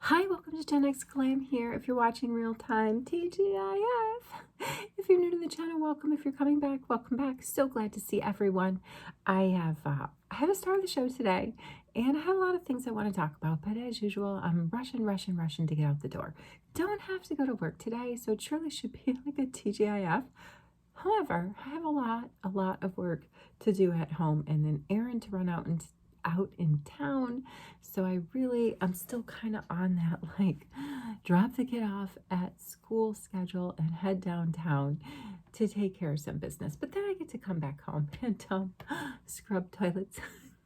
Hi, welcome to GenX Glam here. If you're watching real time, TGIF. If you're new to the channel, welcome. If you're coming back, welcome back. So glad to see everyone. I have a star of the show today, and I have a lot of things I want to talk about. But as usual, I'm rushing to get out the door. Don't have to go to work today, so it surely should be like a TGIF. However, I have a lot of work to do at home and an errand to run out in town. So I'm still kind of on that like drop the kid off at school schedule and head downtown to take care of some business. But then I get to come back home and scrub toilets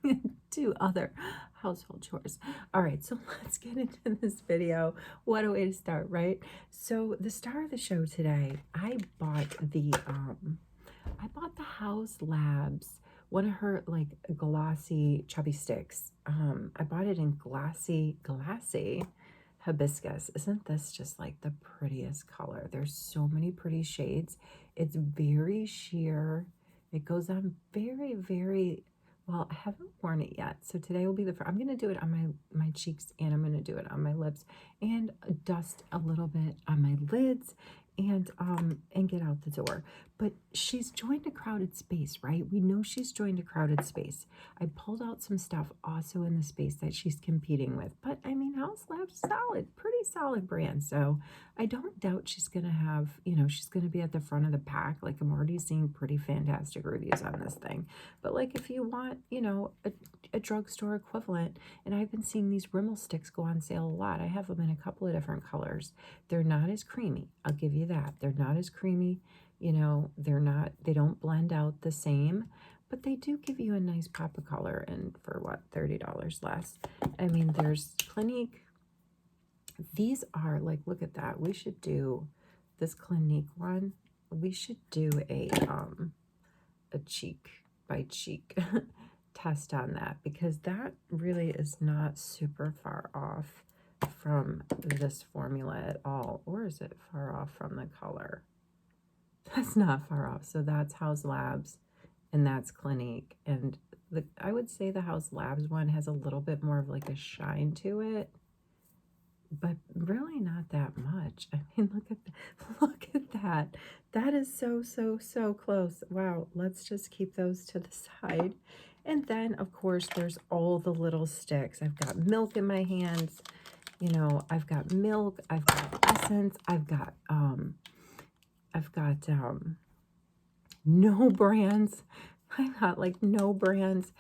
and do other household chores. All right, so let's get into this video. What a way to start, right? So the star of the show today, I bought the Haus Labs, one of her like glossy chubby sticks. I bought it in glassy hibiscus. Isn't this just like the prettiest color? There's so many pretty shades. It's very sheer. It goes on very well. I haven't worn it yet, so today will be the first. I'm gonna do it on my cheeks, and I'm gonna do it on my lips, and dust a little bit on my lids, and get out the door. But she's joined a crowded space, right? We know she's joined a crowded space. I pulled out some stuff also in the space that she's competing with. But I mean, Haus Labs, solid, pretty solid brand. So I don't doubt she's going to have, she's going to be at the front of the pack. Like, I'm already seeing pretty fantastic reviews on this thing. But like, if you want, a drugstore equivalent, and I've been seeing these Rimmel sticks go on sale a lot. I have them in a couple of different colors. They're not as creamy. I'll give you that. They're not as creamy. They don't blend out the same, but they do give you a nice pop of color, and for what, $30 less. I mean, there's Clinique. These are like, look at that. We should do this Clinique one. We should do a cheek by cheek test on that, because that really is not super far off from this formula at all. Or is it far off from the color? That's not far off. So that's Haus Labs, and that's Clinique. And I would say the Haus Labs one has a little bit more of like a shine to it, but really not that much. I mean, look at that. That is so close. Wow. Let's just keep those to the side. And then, of course, there's all the little sticks. I've got milk in my hands. I've got milk. I've got essence. I've got no brands. I've got like no brands.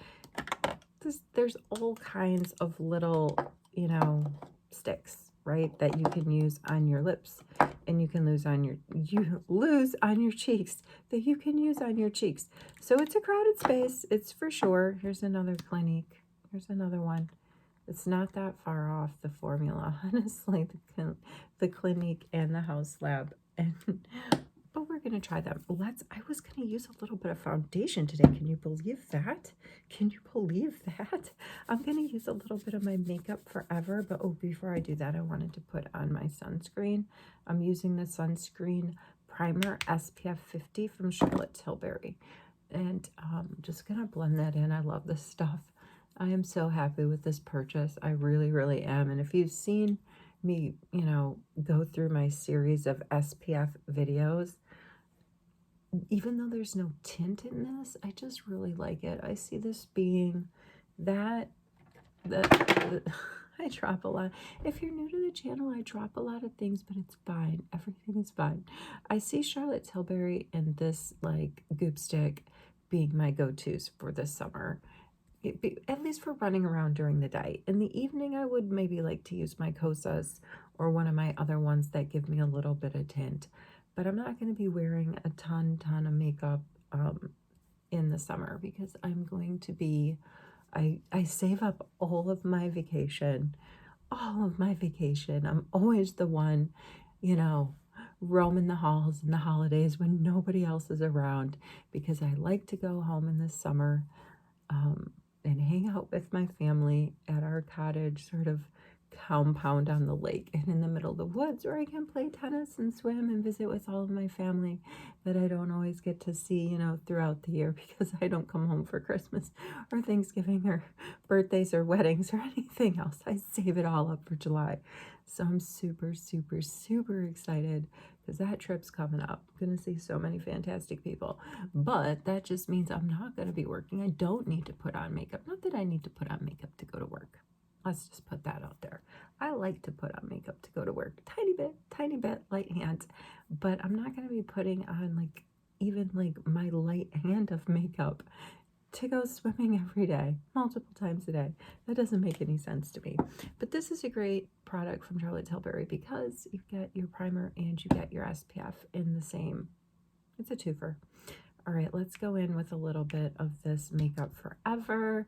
There's all kinds of little, sticks, right, that you can use on your lips, and you lose on your cheeks, that you can use on your cheeks. So it's a crowded space. It's for sure. Here's another Clinique. Here's another one. It's not that far off the formula, honestly, the Clinique and the Haus Lab. But we're going to try them. I was going to use a little bit of foundation today. Can you believe that? Can you believe that? I'm going to use a little bit of my Makeup Forever, but before I do that, I wanted to put on my sunscreen. I'm using the sunscreen primer SPF 50 from Charlotte Tilbury, and I'm just going to blend that in. I love this stuff. I am so happy with this purchase. I really am. And if you've seen me, go through my series of SPF videos, even though there's no tint in this, I just really like it. I see this being that I drop a lot. If you're new to the channel, I drop a lot of things, but it's fine. Everything is fine. I see Charlotte Tilbury and this like Goop Stick being my go-tos for this summer. At least for running around during the day. In the evening, I would maybe like to use my Kosas or one of my other ones that give me a little bit of tint. But I'm not going to be wearing a ton of makeup in the summer, because I'm going to be, I save up all of my vacation. I'm always the one, roaming the halls in the holidays when nobody else is around, because I like to go home in the summer and hang out with my family at our cottage, sort of compound on the lake and in the middle of the woods where I can play tennis and swim and visit with all of my family that I don't always get to see, you know, throughout the year because I don't come home for Christmas or Thanksgiving or birthdays or weddings or anything else. I save it all up for July. So I'm super, super, super excited because that trip's coming up. I'm going to see so many fantastic people. But that just means I'm not going to be working. I don't need to put on makeup. Not that I need to put on makeup to go to work. Let's just put that out there. I like to put on makeup to go to work. Tiny bit, light hand. But I'm not going to be putting on like even like my light hand of makeup to go swimming every day, multiple times a day. That doesn't make any sense to me. But this is a great product from Charlotte Tilbury because you get your primer and you get your SPF in the same. It's a twofer. All right, let's go in with a little bit of this Makeup Forever.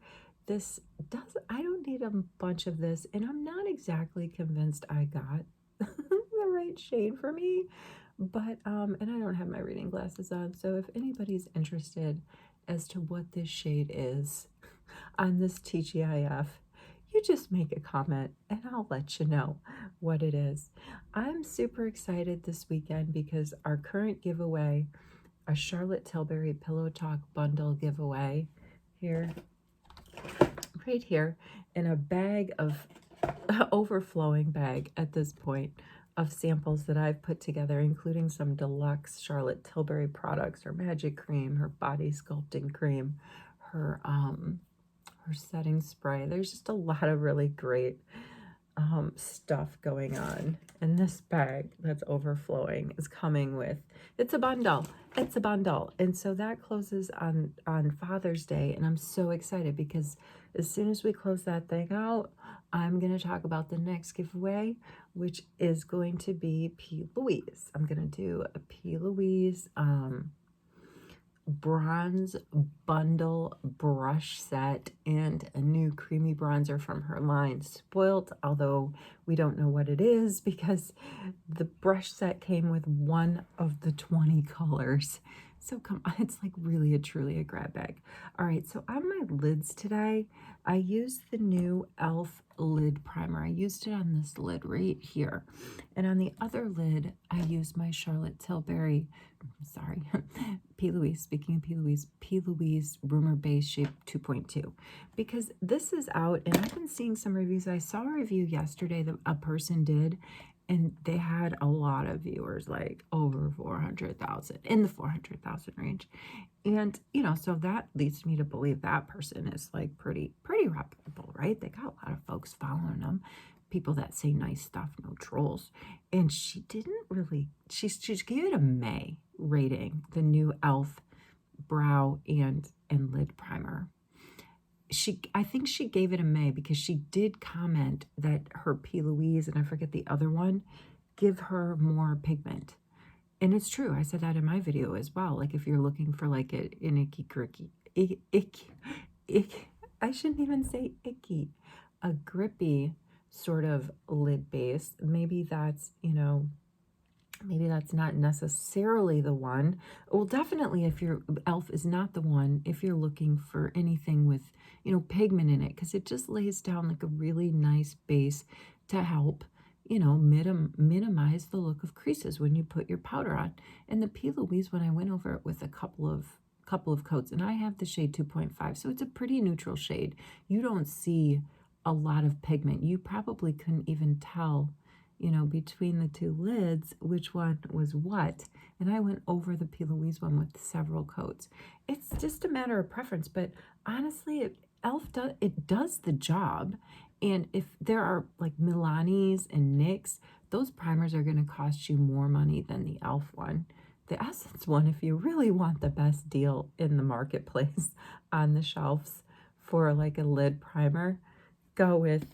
I don't need a bunch of this, and I'm not exactly convinced I got the right shade for me, but, and I don't have my reading glasses on, so if anybody's interested as to what this shade is on this TGIF, you just make a comment and I'll let you know what it is. I'm super excited this weekend because our current giveaway, a Charlotte Tilbury Pillow Talk bundle giveaway here, right here, in a bag of, overflowing bag at this point of samples that I've put together, including some deluxe Charlotte Tilbury products, her magic cream, her body sculpting cream, her setting spray. There's just a lot of really great stuff going on, and this bag that's overflowing is coming with, it's a bundle, and so that closes on Father's Day, and I'm so excited because as soon as we close that thing out, I'm going to talk about the next giveaway, which is going to be P. Louise. I'm going to do a P. Louise bronze bundle brush set and a new creamy bronzer from her line, Spoilt, although we don't know what it is because the brush set came with one of the 20 colors. So come on, it's like really truly a grab bag. All right, so on my lids today, I used the new e.l.f. lid primer. I used it on this lid right here. And on the other lid, I used my Charlotte Tilbury, sorry, P. Louise, speaking of P. Louise Rumor Base Shape 2.2. Because this is out, and I've been seeing some reviews. I saw a review yesterday that a person did, and they had a lot of viewers, like over 400,000, in the 400,000 range. And, you know, so that leads me to believe that person is like pretty reputable, right? They got a lot of folks following them, people that say nice stuff, no trolls. And she didn't really, she gave it a May rating, the new e.l.f. brow and lid primer. I think she gave it a May because she did comment that her P. Louise, and I forget the other one, give her more pigment. And it's true. I said that in my video as well. Like if you're looking for like an I shouldn't even say icky, a grippy sort of lid base, maybe that's, you know, maybe that's not necessarily the one. Well, definitely if your e.l.f. is not the one, if you're looking for anything with, you know, pigment in it, because it just lays down like a really nice base to help, you know, minimize the look of creases when you put your powder on. And the P. Louise, when I went over it with a couple of coats, and I have the shade 2.5, so it's a pretty neutral shade. You don't see a lot of pigment. You probably couldn't even tell, you know, between the two lids, which one was what. And I went over the P. Louise one with several coats. It's just a matter of preference, but honestly, e.l.f. does the job. And if there are like Milani's and NYX, those primers are going to cost you more money than the e.l.f. one. The Essence one, if you really want the best deal in the marketplace on the shelves for like a lid primer, go with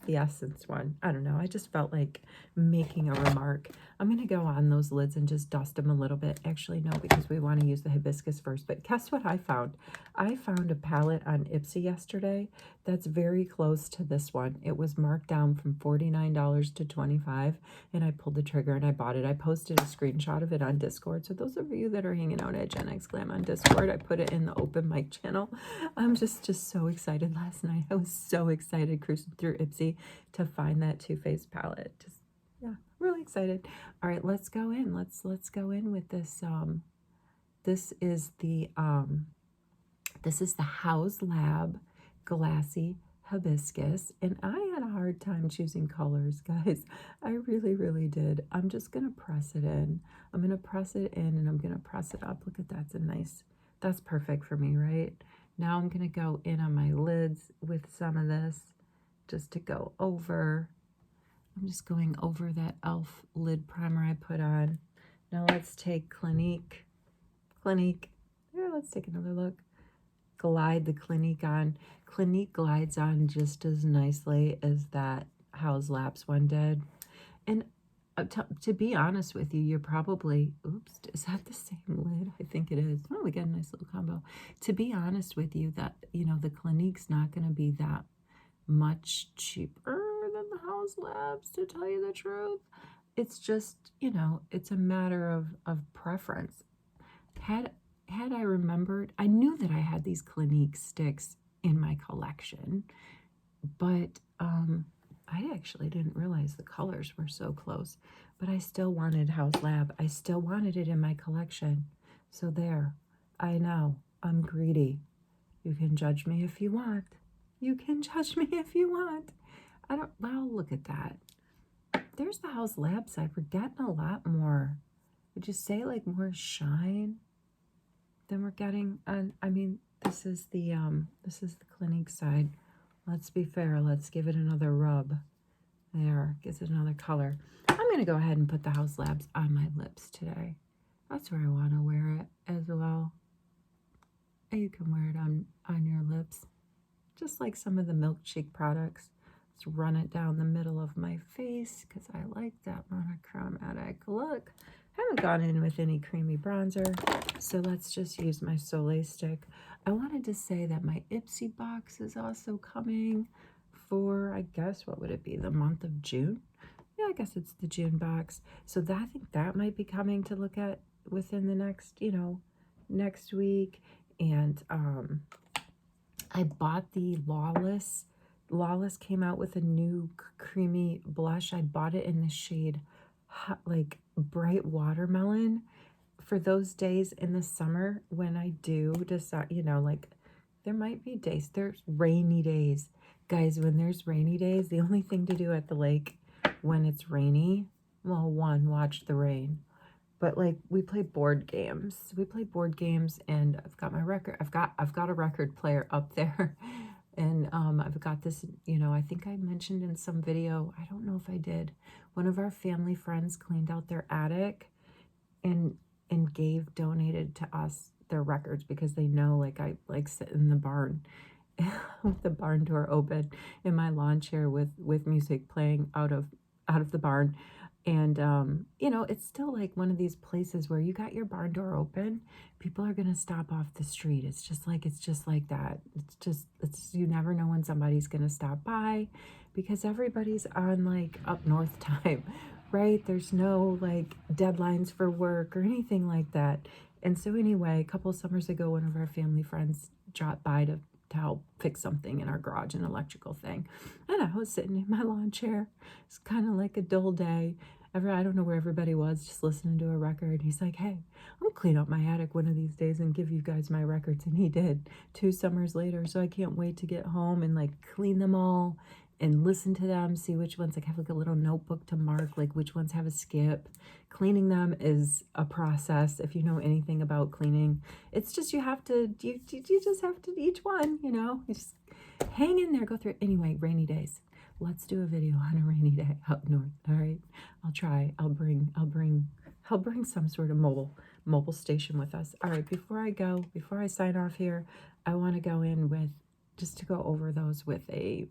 the Essence one. I don't know. I just felt like making a remark. I'm going to go on those lids and just dust them a little bit. Actually, no, because we want to use the hibiscus first. But guess what I found? I found a palette on Ipsy yesterday that's very close to this one. It was marked down from $49 to $25, and I pulled the trigger and I bought it. I posted a screenshot of it on Discord. So those of you that are hanging out at GenX Glam on Discord, I put it in the open mic channel. I'm just so excited last night. I was so excited cruising through Dr. Ipsy to find that Too Faced palette. Just, yeah, really excited. All right, let's go in. Let's go in with this. This is the Haus Lab Glassy Hibiscus, and I had a hard time choosing colors, guys. I really, really did. I'm just gonna press it in. I'm gonna press it in, and I'm gonna press it up. Look at that. It's a nice. That's perfect for me, right? Now I'm gonna go in on my lids with some of this, just to go over. I'm just going over that e.l.f. lid primer I put on. Now let's take Clinique. Here, let's take another look. Glide the Clinique on. Clinique glides on just as nicely as that Haus Labs one did. And to be honest with you, you're probably, oops, is that the same lid? I think it is. Oh, we got a nice little combo. To be honest with you, that, you know, the Clinique's not going to be that much cheaper than the Haus Labs, to tell you the truth. It's just, you know, it's a matter of preference. Had I remembered, I knew that I had these Clinique sticks in my collection, but I actually didn't realize the colors were so close. But I still wanted Haus Lab. I still wanted it in my collection. So there, I know, I'm greedy. You can judge me if you want. You can judge me if you want. Well, look at that. There's the Haus Lab side. We're getting a lot more, would you say, like more shine than we're getting on? I mean, this is the Clinique side. Let's be fair. Let's give it another rub. There, gives it another color. I'm gonna go ahead and put the Haus Labs on my lips today. That's where I want to wear it as well. And you can wear it on your lips, just like some of the Milk Cheek products. Let's run it down the middle of my face because I like that monochromatic look. Haven't gone in with any creamy bronzer, so let's just use my Soleil stick. I wanted to say that my Ipsy box is also coming for, I guess, what would it be, the month of June? Yeah, I guess it's the June box. So that, I think that might be coming to look at within the next, you know, next week. And I bought the Lawless. Lawless came out with a new creamy blush. I bought it in the shade like bright watermelon for those days in the summer when I do decide, you know, like there might be days, there's rainy days. Guys, when there's rainy days, the only thing to do at the lake when it's rainy, well, one, watch the rain. But like we play board games. We play board games, and I've got my record. I've got a record player up there. And I've got this, you know, I think I mentioned in some video, I don't know if I did, one of our family friends cleaned out their attic and donated to us their records because they know, like, I like sit in the barn with the barn door open in my lawn chair with music playing out of the barn. And you know, it's still like one of these places where you got your barn door open, people are gonna stop off the street. It's just like that. It's you never know when somebody's gonna stop by because everybody's on like up north time, right? There's no like deadlines for work or anything like that. And so anyway, a couple summers ago, one of our family friends dropped by to help fix something in our garage, an electrical thing. And I was sitting in my lawn chair. It's kind of like a dull day. I don't know where everybody was, just listening to a record. He's like, hey, I'm gonna clean up my attic one of these days and give you guys my records. And he did 2 summers later. So I can't wait to get home and like clean them all and listen to them, see which ones, like have like a little notebook to mark, like which ones have a skip. Cleaning them is a process. If you know anything about cleaning, it's just, you just have to, each one, you know, you just hang in there, go through it. Anyway, rainy days. Let's do a video on a rainy day up north. All right, I'll try. I'll bring some sort of mobile station with us. All right, before I sign off here, I want to go in with, just to go over those with a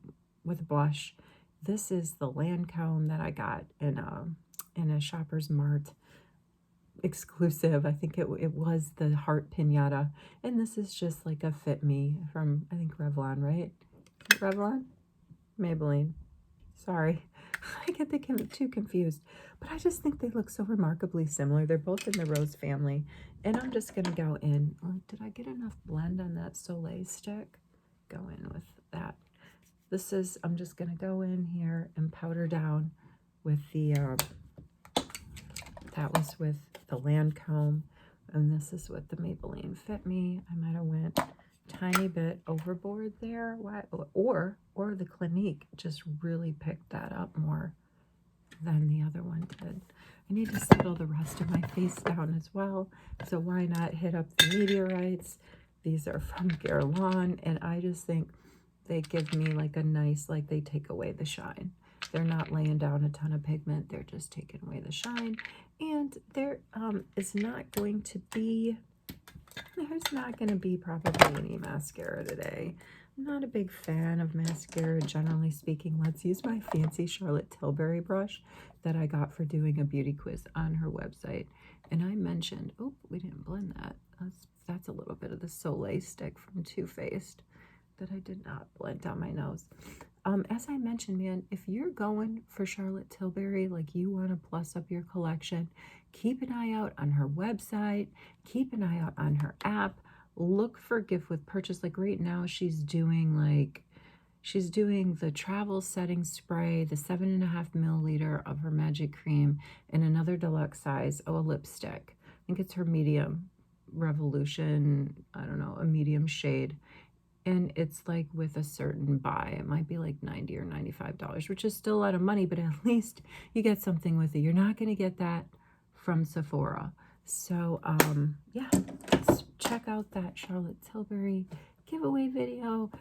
blush. This is the Lancome that I got in a Shoppers Mart exclusive. I think it was the Heart Pinata, and this is just like a Fit Me from, I think, Revlon, right? Revlon? Maybelline. Sorry, I get the two confused, but I just think they look so remarkably similar. They're both in the Rose family, and I'm just gonna go in. Oh, did I get enough blend on that Soleil stick? Go in with that. This is, I'm just going to go in here and powder down with the, that was with the Lancome, and this is with the Maybelline Fit Me. I might have went tiny bit overboard there. Why? Or the Clinique just really picked that up more than the other one did. I need to settle the rest of my face down as well, so why not hit up the Meteorites? These are from Guerlain, and I just think they give me like a nice, like they take away the shine. They're not laying down a ton of pigment, they're just taking away the shine. And there is not going to be, there's not going to be probably any mascara today. I'm not a big fan of mascara, generally speaking. Let's use my fancy Charlotte Tilbury brush that I got for doing a beauty quiz on her website. And I mentioned, oh, we didn't blend that. That's a little bit of the Soleil stick from Too Faced that I did not blend on my nose. As I mentioned, man, if you're going for Charlotte Tilbury, like you want to plus up your collection, keep an eye out on her website, keep an eye out on her app, look for gift with purchase. Like right now she's doing the travel setting spray, the 7.5 milliliter of her magic cream, and another deluxe size, a lipstick. I think it's her medium revolution, I don't know, a medium shade. And it's like with a certain buy, it might be like $90 or $95, which is still a lot of money, but at least you get something with it. You're not going to get that from Sephora. So, yeah, let's check out that Charlotte Tilbury giveaway video.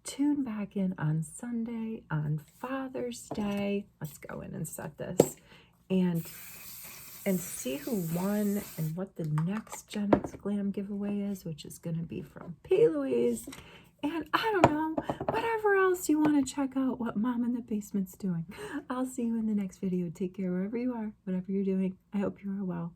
Tune back in on Sunday, on Father's Day. Let's go in and set this and see who won and what the next GenX Glam giveaway is, which is going to be from P. Louise. And I don't know, whatever else you want to check out what Mom in the Basement's doing. I'll see you in the next video. Take care wherever you are, whatever you're doing. I hope you are well.